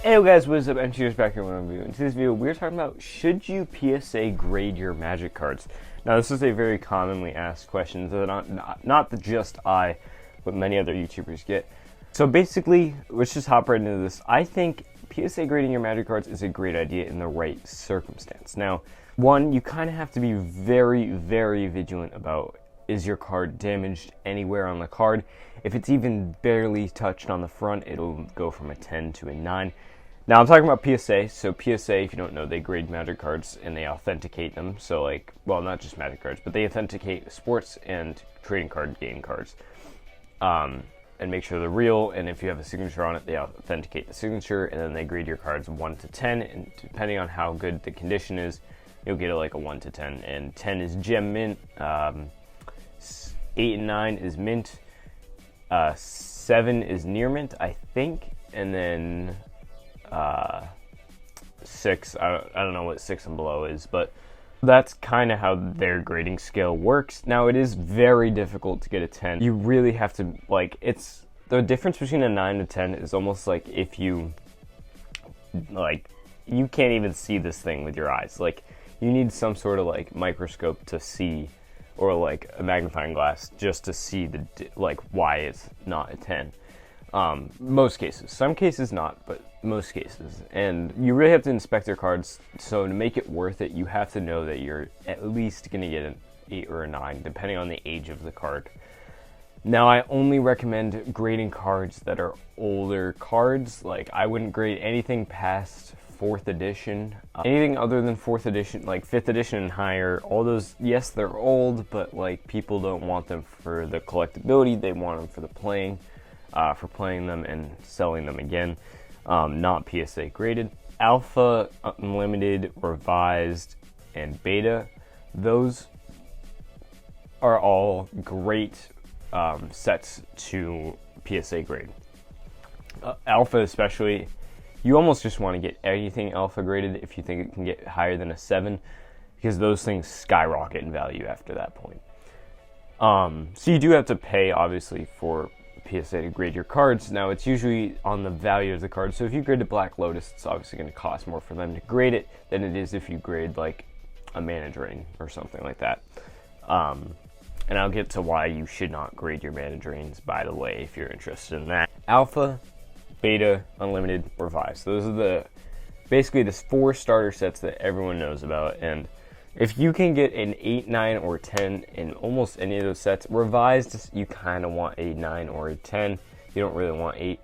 Hey guys, what's up? MTG is back here with a review. In today's video, we're talking about should you PSA grade your Magic cards? Now, this is a very commonly asked question that not just I, but many other YouTubers get. So basically, let's just hop right into this. I think PSA grading your Magic cards is a great idea in the right circumstance. Now, one, you kind of have to be very, very vigilant about, is your card damaged anywhere on the card? If it's even barely touched on the front, it'll go from a 10 to a 9. Now, I'm talking about PSA. So PSA, if you don't know, they grade Magic cards and they authenticate them. So like, well, not just Magic cards, but they authenticate sports and trading card game cards. And make sure they're real, and if you have a signature on it, they authenticate the signature, and then they grade your cards 1 to 10, and depending on how good the condition is, you'll get it like a 1 to 10, and 10 is gem mint, 8 and 9 is mint, 7 is near mint, I think, and then 6, I don't know what 6 and below is, but that's kind of how their grading scale works. Now, it is very difficult to get a 10. You really have to, like, it's, the difference between a 9 and 10 is almost like if you, like, you can't even see this thing with your eyes. Like, you need some sort of, like, microscope to see, or, like, a magnifying glass just to see, the like, why it's not a 10. Most cases. Some cases not, but most cases. And you really have to inspect your cards, so to make it worth it, you have to know that you're at least going to get an 8 or a 9, depending on the age of the card. Now, I only recommend grading cards that are older cards. Like, I wouldn't grade anything past 4th edition. Anything other than 4th edition, like 5th edition and higher, all those, yes, they're old, but, like, people don't want them for the collectability, they want them for the playing. For playing them and selling them again, not PSA graded. Alpha, Unlimited, Revised, and Beta, those are all great sets to PSA grade. Alpha especially, you almost just want to get anything Alpha graded if you think it can get higher than a 7, because those things skyrocket in value after that point. So you do have to pay, obviously, for PSA to grade your cards. Now, it's usually on the value of the card, so if you grade a Black Lotus, it's obviously going to cost more for them to grade it than it is if you grade like a Mana Drain or something like that. And I'll get to why you should not grade your Mana Drains, by the way, if you're interested in that. Alpha, Beta, Unlimited, Revised. Those are basically the 4 starter sets that everyone knows about, and if you can get an 8, 9, or 10 in almost any of those sets, Revised, you kind of want a 9 or a 10. You don't really want 8.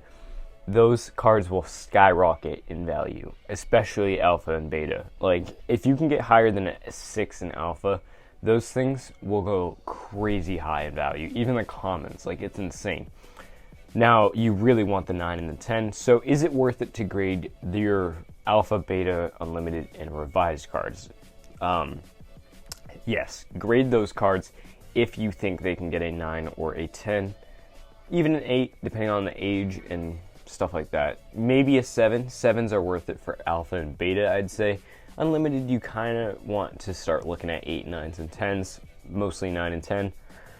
Those cards will skyrocket in value, especially Alpha and Beta. Like, if you can get higher than a 6 in Alpha, those things will go crazy high in value. Even the commons, like, it's insane. Now, you really want the 9 and the 10. So is it worth it to grade your Alpha, Beta, Unlimited, and Revised cards? Yes, grade those cards if you think they can get a 9 or a 10, even an 8, depending on the age and stuff like that. Maybe a 7. 7s are worth it for Alpha and Beta, I'd say. Unlimited, you kind of want to start looking at 8, 9s, and 10s, mostly 9 and 10.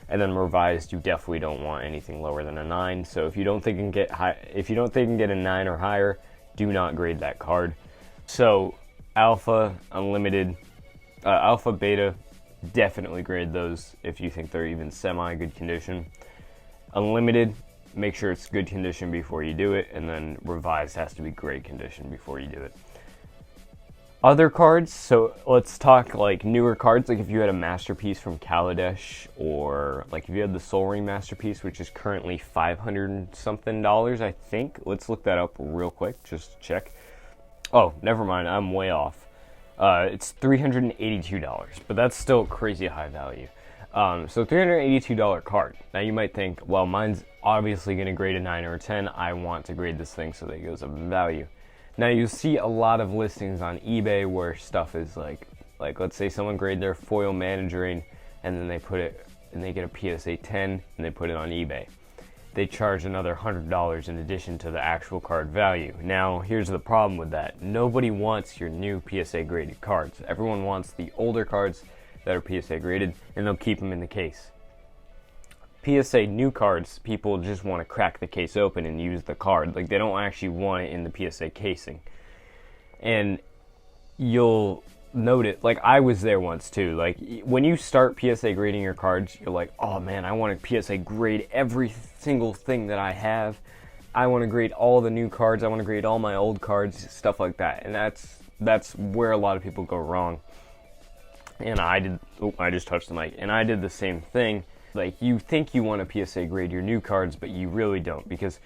And then Revised, you definitely don't want anything lower than a 9. So if you don't think you can get a 9 or higher, do not grade that card. So Alpha, Unlimited, Alpha, Beta, definitely grade those if you think they're even semi-good condition. Unlimited, make sure it's good condition before you do it, and then Revised has to be great condition before you do it. Other cards, so let's talk like newer cards, like if you had a Masterpiece from Kaladesh, or like if you had the Sol Ring Masterpiece, which is currently $500 something, I think. Let's look that up real quick, just to check. Oh, never mind, I'm way off. It's $382, but that's still crazy high value. So $382 card. Now you might think, well, mine's obviously going to grade a 9 or a 10. I want to grade this thing so that it goes up in value. Now you see a lot of listings on eBay where stuff is like let's say someone graded their foil Mana Drain and then they put it, and they get a PSA 10 and they put it on eBay. They charge another $100 in addition to the actual card value. Now, here's the problem with that. Nobody wants your new PSA graded cards. Everyone wants the older cards that are PSA graded, and they'll keep them in the case. PSA new cards, people just want to crack the case open and use the card. Like, they don't actually want it in the PSA casing. And you'll note it, like, I was there once too. Like, when you start PSA grading your cards, you're like, oh man, I want to PSA grade every single thing that I have. I want to grade all the new cards. I want to grade all my old cards, stuff like that. And that's where a lot of people go wrong. And I just touched the mic. And I did the same thing. Like, you think you want to PSA grade your new cards, but you really don't. Because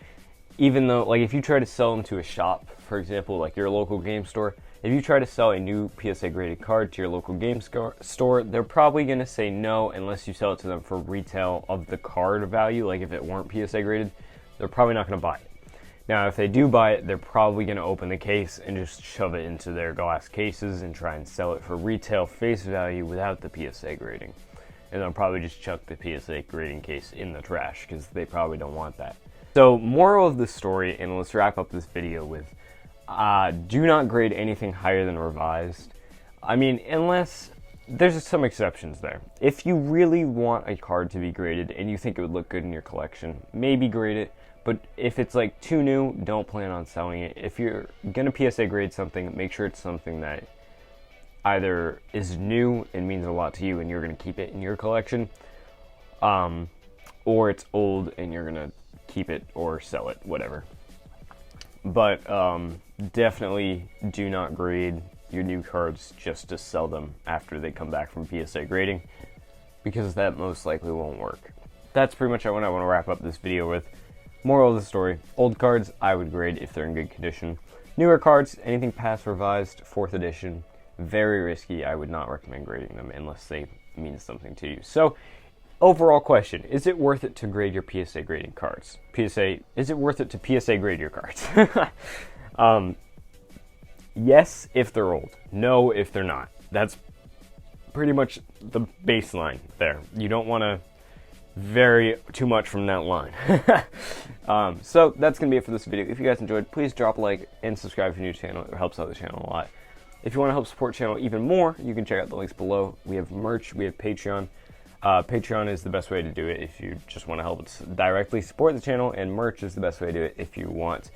even though, like, if you try to sell them to a shop, for example, like your local game store, if you try to sell a new PSA graded card to your local game store, they're probably going to say no unless you sell it to them for retail of the card value. Like, if it weren't PSA graded, they're probably not going to buy it. Now, if they do buy it, they're probably going to open the case and just shove it into their glass cases and try and sell it for retail face value without the PSA grading. And they'll probably just chuck the PSA grading case in the trash because they probably don't want that. So, moral of the story, and let's wrap up this video with, do not grade anything higher than revised. I mean, unless there's some exceptions there. If you really want a card to be graded and you think it would look good in your collection, maybe grade it. But if it's like too new, don't plan on selling it. If you're gonna PSA grade something, make sure it's something that either is new and means a lot to you and you're going to keep it in your collection, or it's old and you're going to keep it or sell it, whatever. But definitely do not grade your new cards just to sell them after they come back from PSA grading, because that most likely won't work. That's pretty much what I want to wrap up this video with. Moral of the story, old cards I would grade if they're in good condition. Newer cards, anything past revised, 4th edition, very risky. I would not recommend grading them unless they mean something to you. So, overall question, is it worth it to grade your PSA grading cards? Is it worth it to PSA grade your cards? Yes, if they're old. No, if they're not. That's pretty much the baseline there. You don't want to vary too much from that line. So that's going to be it for this video. If you guys enjoyed, please drop a like and subscribe if you're new to the channel. It helps out the channel a lot. If you want to help support the channel even more, you can check out the links below. We have merch, we have Patreon. Patreon is the best way to do it if you just want to help directly support the channel, and merch is the best way to do it if you want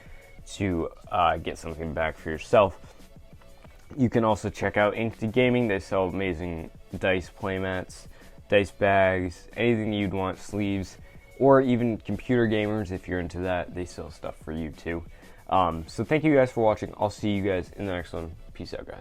to get something back for yourself. You can also check out MTG Gaming. They sell amazing dice playmats, dice bags, anything you'd want, sleeves, or even computer gamers if you're into that. They sell stuff for you too. So thank you guys for watching. I'll see you guys in the next one. Peace out, guys.